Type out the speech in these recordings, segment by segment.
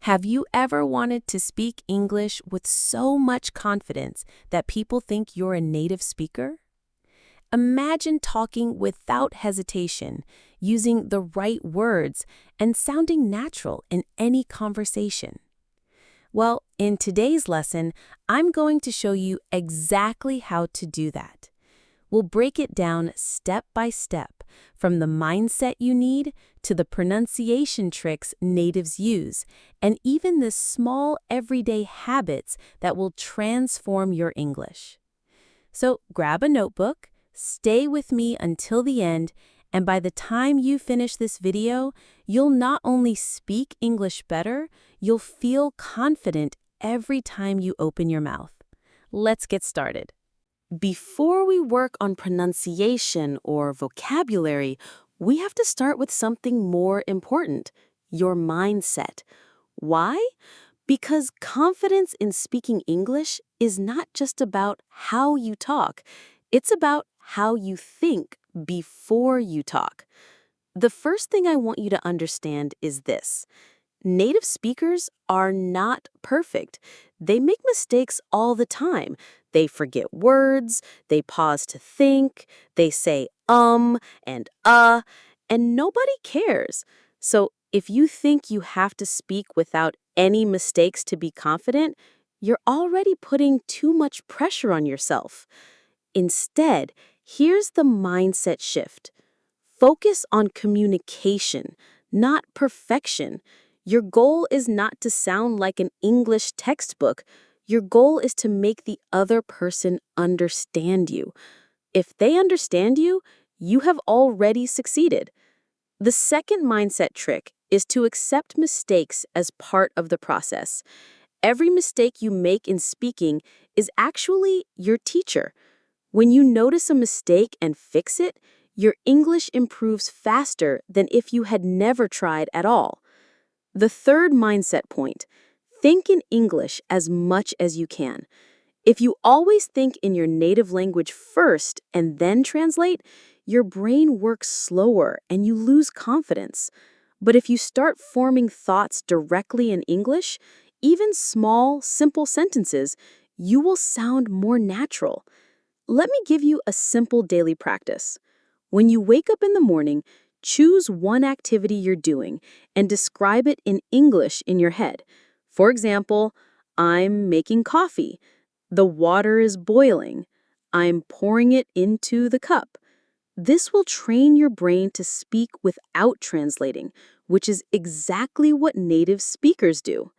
Have you ever wanted to speak English with so much confidence that people think you're a native speaker? Imagine talking without hesitation, using the right words, and sounding natural in any conversation. Well, in today's lesson, I'm going to show you exactly how to do that. We'll break it down step by step, from the mindset you need to the pronunciation tricks natives use, and even the small everyday habits that will transform your English. So grab a notebook, stay with me until the end, and by the time you finish this video, you'll not only speak English better, you'll feel confident every time you open your mouth. Let's get started. Before we work on pronunciation or vocabulary, we have to start with something more important, your mindset. Why? Because confidence in speaking English is not just about how you talk, it's about how you think before you talk. The first thing I want you to understand is this. Native speakers are not perfect. They make mistakes all the time. They forget words, they pause to think, they say and and nobody cares. So if you think you have to speak without any mistakes to be confident, you're already putting too much pressure on yourself. Instead, here's the mindset shift. Focus on communication, not perfection. Your goal is not to sound like an English textbook. Your goal is to make the other person understand you. If they understand you, you have already succeeded. The second mindset trick is to accept mistakes as part of the process. Every mistake you make in speaking is actually your teacher. When you notice a mistake and fix it, your English improves faster than if you had never tried at all. The third mindset point, think in English as much as you can. If you always think in your native language first and then translate, your brain works slower and you lose confidence. But if you start forming thoughts directly in English, even small, simple sentences, you will sound more natural. Let me give you a simple daily practice. When you wake up in the morning, choose one activity you're doing and describe it in English in your head. For example, I'm making coffee. The water is boiling. I'm pouring it into the cup. This will train your brain to speak without translating, which is exactly what native speakers do.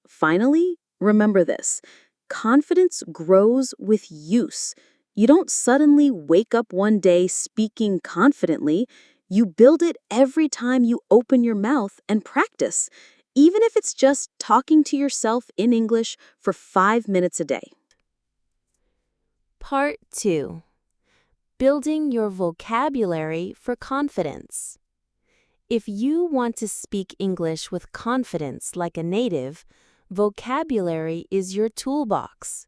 Finally, remember this. Confidence grows with use. You don't suddenly wake up one day speaking confidently. You build it every time you open your mouth and practice, even if it's just talking to yourself in English for 5 minutes a day. Part 2. Building your vocabulary for confidence. If you want to speak English with confidence like a native, vocabulary is your toolbox.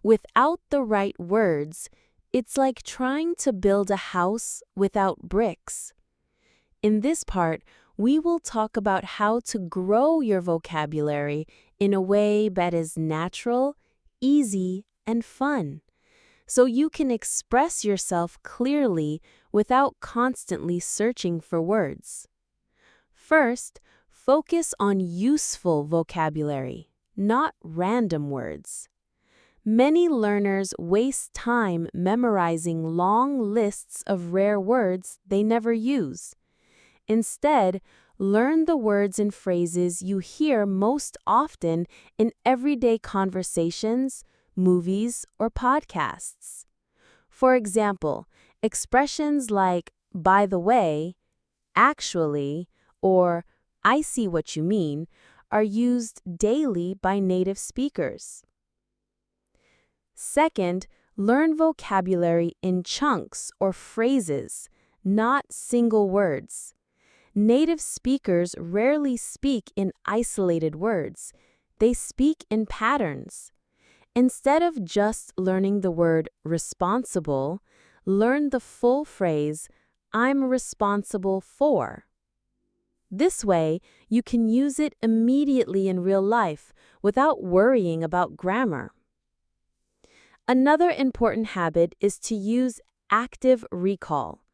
Without the right words, it's like trying to build a house without bricks. In this part, we will talk about how to grow your vocabulary in a way that is natural, easy, and fun, so you can express yourself clearly without constantly searching for words. First, focus on useful vocabulary, not random words. Many learners waste time memorizing long lists of rare words they never use. Instead, learn the words and phrases you hear most often in everyday conversations, movies, or podcasts. For example, expressions like by the way, actually, or I see what you mean are used daily by native speakers. Second, learn vocabulary in chunks or phrases, not single words. Native speakers rarely speak in isolated words. They speak in patterns. Instead of just learning the word responsible, learn the full phrase, I'm responsible for. This way, you can use it immediately in real life without worrying about grammar. Another important habit is to use active recall.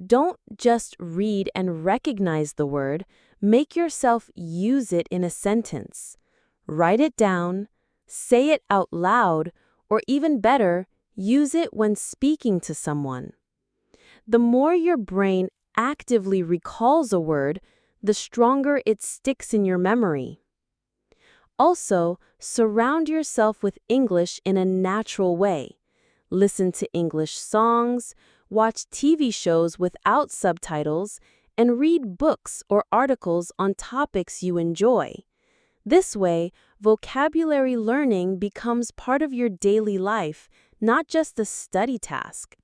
Don't just read and recognize the word, make yourself use it in a sentence. Write it down, say it out loud, or even better, use it when speaking to someone. The more your brain actively recalls a word, the stronger it sticks in your memory. Also, surround yourself with English in a natural way. Listen to English songs, watch TV shows without subtitles, and read books or articles on topics you enjoy. This way, vocabulary learning becomes part of your daily life, not just a study task.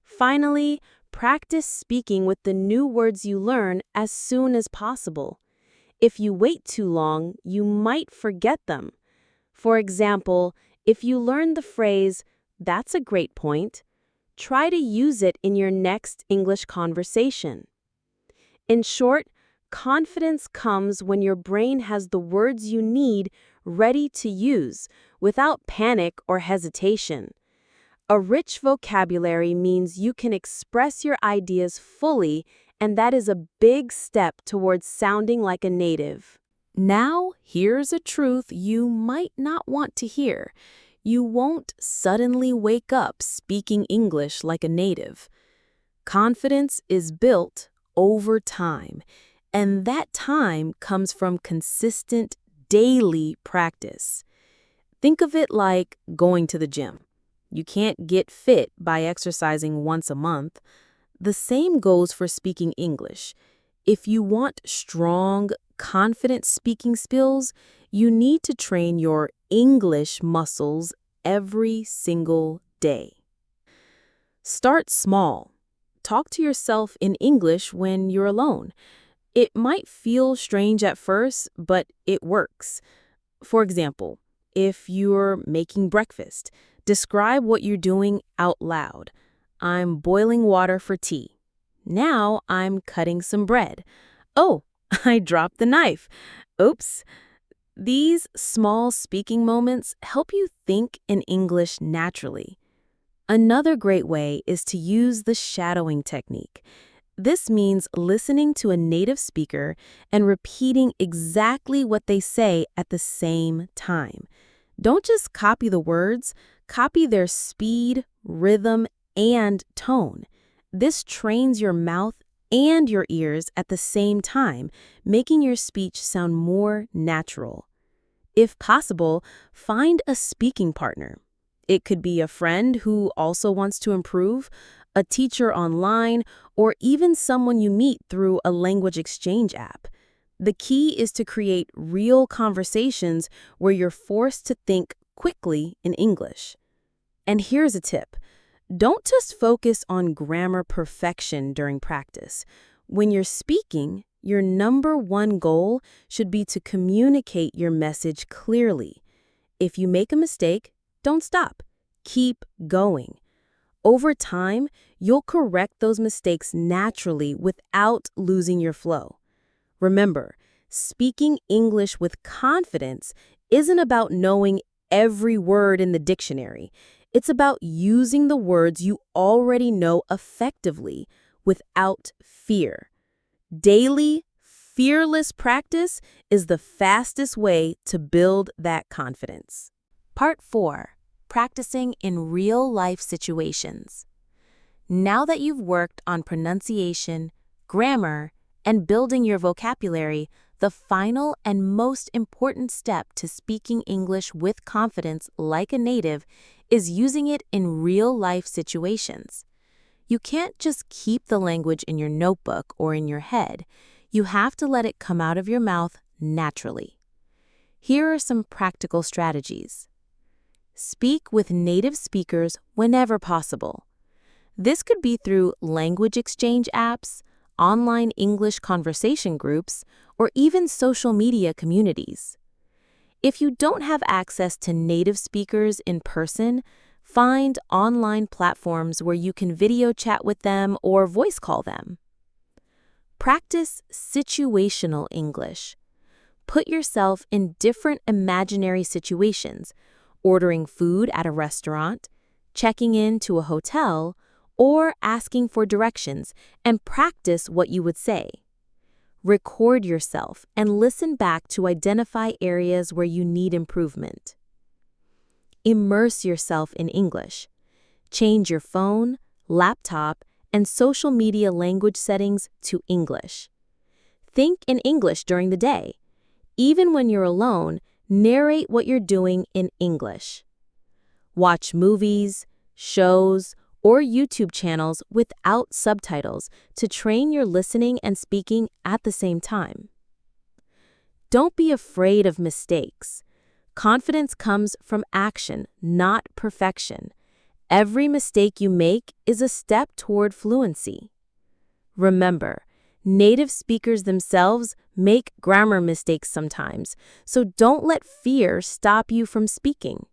Finally, practice speaking with the new words you learn as soon as possible. If you wait too long, you might forget them. For example, if you learn the phrase, "That's a great point," try to use it in your next English conversation. In short, confidence comes when your brain has the words you need ready to use without panic or hesitation. A rich vocabulary means you can express your ideas fully, and that is a big step towards sounding like a native. Now, here's a truth you might not want to hear. You won't suddenly wake up speaking English like a native. Confidence is built over time, and that time comes from consistent daily practice. Think of it like going to the gym. You can't get fit by exercising once a month. The same goes for speaking English. If you want strong, confident speaking skills, you need to train your English muscles every single day. Start small. Talk to yourself in English when you're alone. It might feel strange at first, but it works. For example, if you're making breakfast, describe what you're doing out loud. "I'm boiling water for tea. Now I'm cutting some bread. Oh, I dropped the knife. Oops." These small speaking moments help you think in English naturally. Another great way is to use the shadowing technique. This means listening to a native speaker and repeating exactly what they say at the same time. Don't just copy the words, copy their speed, rhythm, and tone. This trains your mouth and your ears at the same time, making your speech sound more natural. If possible, find a speaking partner. It could be a friend who also wants to improve, a teacher online, or even someone you meet through a language exchange app. The key is to create real conversations where you're forced to think quickly in English. And here's a tip. Don't just focus on grammar perfection during practice. When you're speaking, your number one goal should be to communicate your message clearly. If you make a mistake, don't stop. Keep going. Over time, you'll correct those mistakes naturally without losing your flow. Remember, speaking English with confidence isn't about knowing every word in the dictionary. It's about using the words you already know effectively without fear. Daily, fearless practice is the fastest way to build that confidence. Part 4. Practicing in real-life situations. Now that you've worked on pronunciation, grammar, and building your vocabulary, the final and most important step to speaking English with confidence like a native is using it in real-life situations. You can't just keep the language in your notebook or in your head. You have to let it come out of your mouth naturally. Here are some practical strategies. Speak with native speakers whenever possible. This could be through language exchange apps, online English conversation groups, or even social media communities. If you don't have access to native speakers in person, find online platforms where you can video chat with them or voice call them. Practice situational English. Put yourself in different imaginary situations, ordering food at a restaurant, checking in to a hotel, or asking for directions, and practice what you would say. Record yourself and listen back to identify areas where you need improvement. Immerse yourself in English. Change your phone, laptop, and social media language settings to English. Think in English during the day. Even when you're alone, narrate what you're doing in English. Watch movies, shows, or YouTube channels without subtitles to train your listening and speaking at the same time. Don't be afraid of mistakes. Confidence comes from action, not perfection. Every mistake you make is a step toward fluency. Remember, native speakers themselves make grammar mistakes sometimes, so don't let fear stop you from speaking.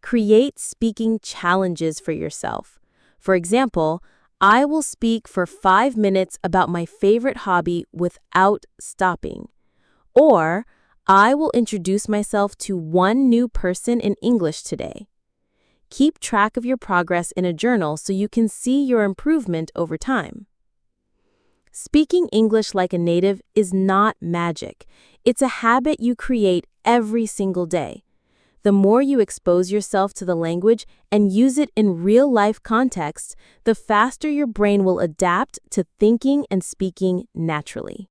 Create speaking challenges for yourself. For example, I will speak for 5 minutes about my favorite hobby without stopping. Or, I will introduce myself to one new person in English today. Keep track of your progress in a journal so you can see your improvement over time. Speaking English like a native is not magic. It's a habit you create every single day. The more you expose yourself to the language and use it in real-life contexts, the faster your brain will adapt to thinking and speaking naturally.